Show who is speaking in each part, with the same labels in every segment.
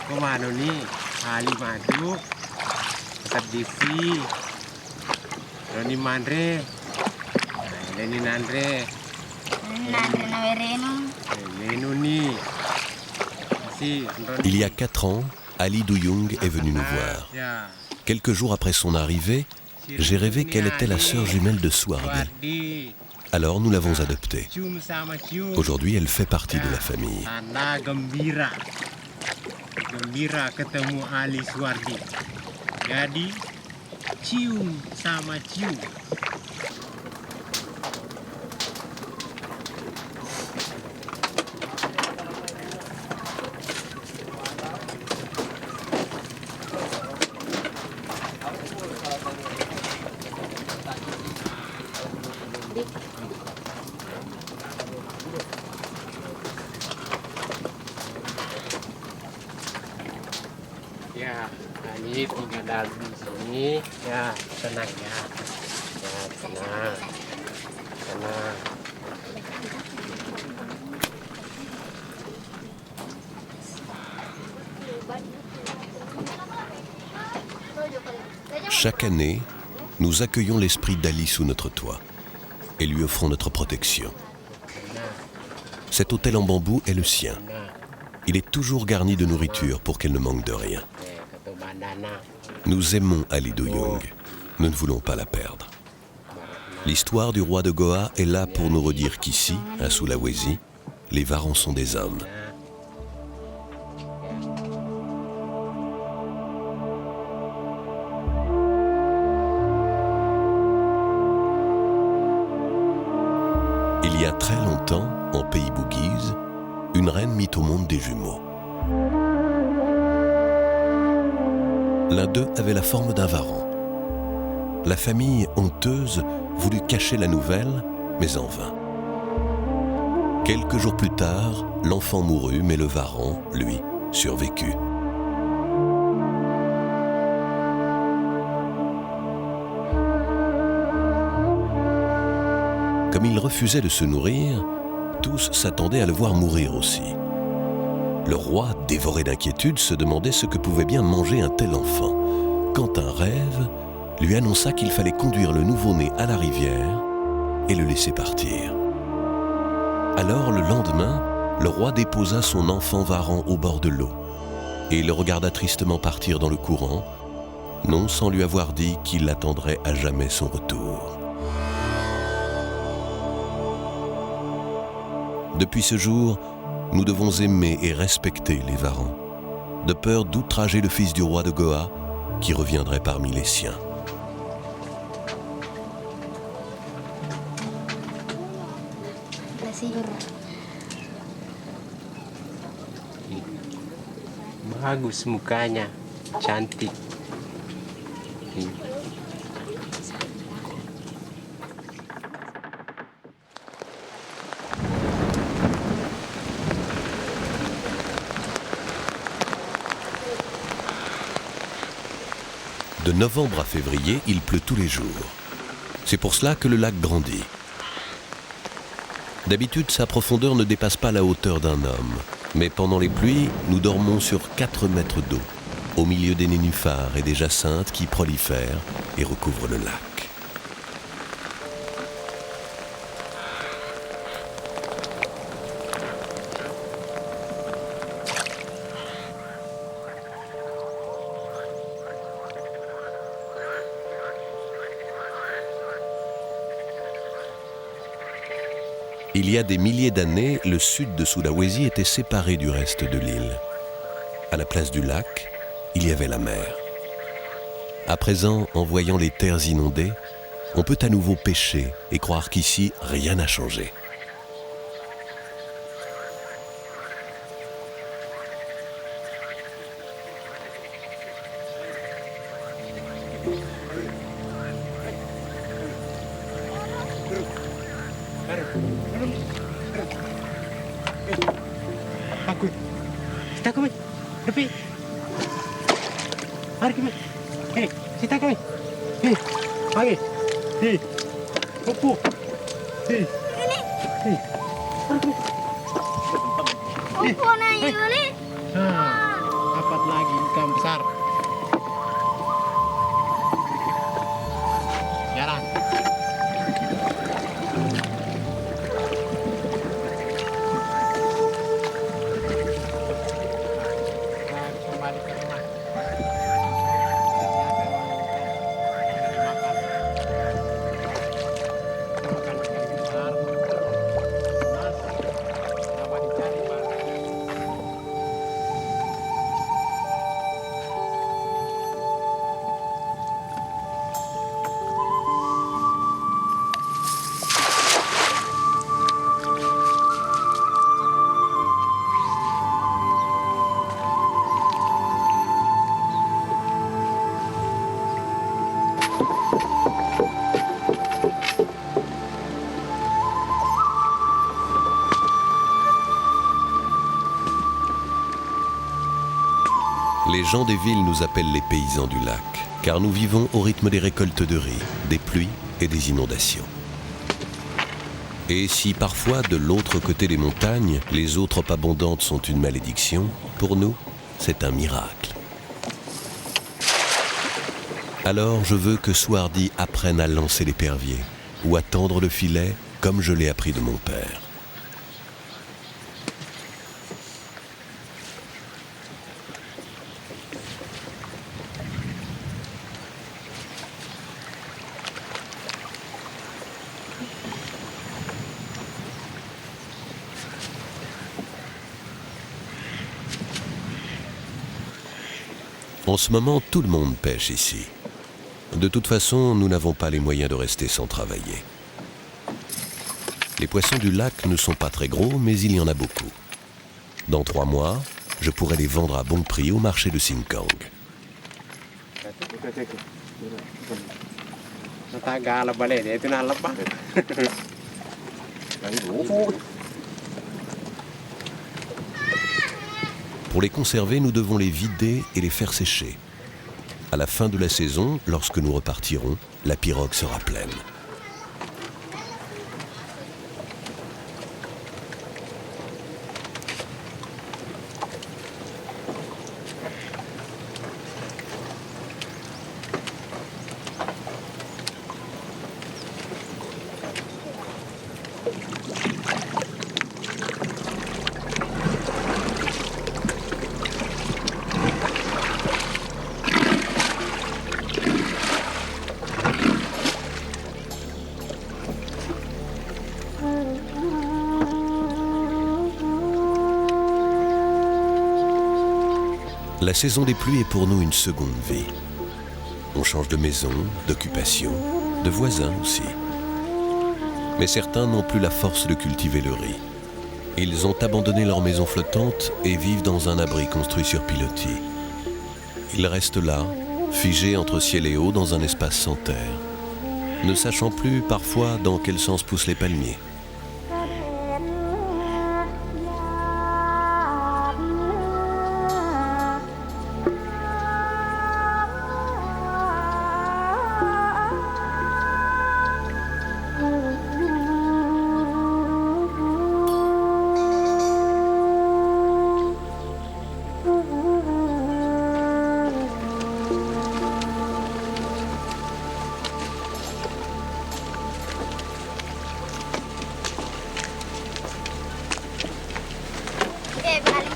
Speaker 1: Komano ni Ali madu tetap divi Roni Mandre Leni Nandre
Speaker 2: na vereno.
Speaker 1: Menu ni si
Speaker 3: Il y a 4 ans, Ali Duyung est venu nous voir. Quelques jours après son arrivée, j'ai rêvé qu'elle était la sœur jumelle de Suardi. Alors nous l'avons adoptée. Aujourd'hui, elle fait partie de la famille.
Speaker 1: Tanda gembira. Gembira ketemu Ali Suardi. Jadi cium sama cium. Ya, ini tinggal dalam di sini. Ya, tenang ya. Ya, tenang. Tenang.
Speaker 3: Chaque année, nous accueillons l'esprit d'Ali sous notre toit et lui offrons notre protection. Cet hôtel en bambou est le sien. Il est toujours garni de nourriture pour qu'elle ne manque de rien. Nous aimons Ali Duyung. Nous ne voulons pas la perdre. L'histoire du roi de Goa est là pour nous redire qu'ici, à Sulawesi, les varans sont des hommes. Il y a très longtemps, en pays Bugis, une reine mit au monde des jumeaux. L'un d'eux avait la forme d'un varan. La famille honteuse voulut cacher la nouvelle, mais en vain. Quelques jours plus tard, l'enfant mourut, mais le varan, lui, survécut. Comme il refusait de se nourrir, tous s'attendaient à le voir mourir aussi. Le roi, dévoré d'inquiétude, se demandait ce que pouvait bien manger un tel enfant, quand un rêve lui annonça qu'il fallait conduire le nouveau-né à la rivière et le laisser partir. Alors, le lendemain, le roi déposa son enfant varan au bord de l'eau et le regarda tristement partir dans le courant, non sans lui avoir dit qu'il attendrait à jamais son retour. Depuis ce jour, nous devons aimer et respecter les varans, de peur d'outrager le fils du roi de Goa qui reviendrait parmi les siens.
Speaker 1: Bagus mukanya, cantik.
Speaker 3: De novembre à février, il pleut tous les jours. C'est pour cela que le lac grandit. D'habitude, sa profondeur ne dépasse pas la hauteur d'un homme. Mais pendant les pluies, nous dormons sur 4 mètres d'eau, au milieu des nénuphars et des jacinthes qui prolifèrent et recouvrent le lac. Il y a des milliers d'années, le sud de Sulawesi était séparé du reste de l'île. À la place du lac, il y avait la mer. À présent, en voyant les terres inondées, on peut à nouveau pêcher et croire qu'ici, rien n'a changé.
Speaker 1: Kita kami, tapi, mari kami, kita kami, pagi, opo, mari kami,
Speaker 2: Opo na yun.
Speaker 1: apa yang besar. Jarang. Kita harus kembali ke rumah. Makan ikan besar. Mas, apa dicari, Pak?
Speaker 3: Les gens des villes nous appellent les paysans du lac, car nous vivons au rythme des récoltes de riz, des pluies et des inondations. Et si parfois, de l'autre côté des montagnes, les eaux trop abondantes sont une malédiction, pour nous, c'est un miracle. Alors je veux que Swardi apprenne à lancer l'épervier, ou à tendre le filet, comme je l'ai appris de mon père. En ce moment, tout le monde pêche ici. De toute façon, nous n'avons pas les moyens de rester sans travailler. Les poissons du lac ne sont pas très gros, mais il y en a beaucoup. Dans 3 mois, je pourrai les vendre à bon prix au marché de Singkang.
Speaker 1: Natagala balik dia itu nak lepas.
Speaker 3: Pour les conserver, nous devons les vider et les faire sécher. À la fin de la saison, lorsque nous repartirons, la pirogue sera pleine. La saison des pluies est pour nous une seconde vie. On change de maison, d'occupation, de voisins aussi. Mais certains n'ont plus la force de cultiver le riz. Ils ont abandonné leur maison flottante et vivent dans un abri construit sur pilotis. Ils restent là, figés entre ciel et eau dans un espace sans terre, ne sachant plus parfois dans quel sens poussent les palmiers.
Speaker 2: Oke, balik.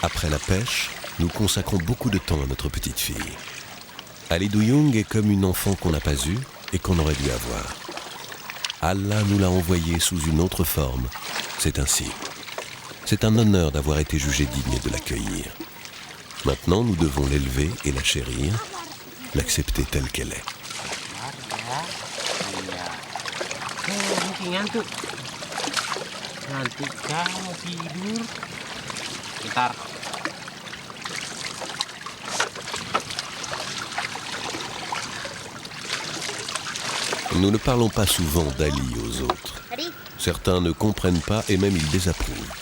Speaker 2: Après la pêche, nous consacrons beaucoup de temps à notre petite fille.
Speaker 3: Ali Duyung est comme une enfant qu'on n'a pas eue et qu'on aurait dû avoir. Allah nous l'a envoyée sous une autre forme. C'est ainsi. C'est un honneur d'avoir été jugé digne de l'accueillir. Maintenant, nous devons l'élever et la chérir, l'accepter telle qu'elle est.
Speaker 1: Mungkin ngantuk. Ngantuk kamu tidur. Bentar.
Speaker 3: Nous ne parlons pas souvent d'Ali aux autres. Certains ne comprennent pas et même ils désapprouvent.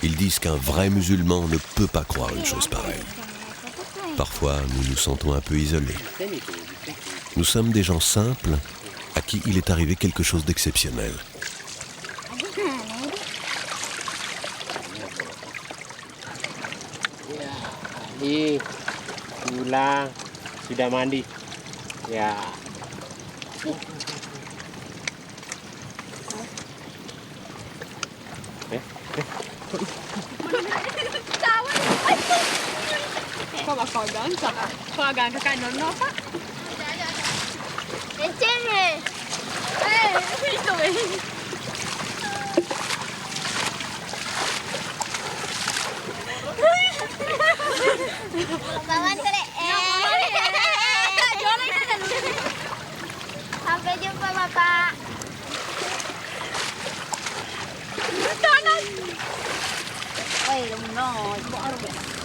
Speaker 3: Ils disent qu'un vrai musulman ne peut pas croire une chose pareille. Parfois, nous nous sentons un peu isolés. Nous sommes des gens simples à qui il est arrivé quelque chose d'exceptionnel.
Speaker 1: Ali pulang sudah mandi. Ya.
Speaker 4: Kau bakal ganteng. Kau ganteng kan nonton apa?
Speaker 2: Insieme.
Speaker 4: Itu eh.
Speaker 2: Kawan kali. Sampai jumpa Bapak.
Speaker 4: Tangan. Oi, no, ibu arus.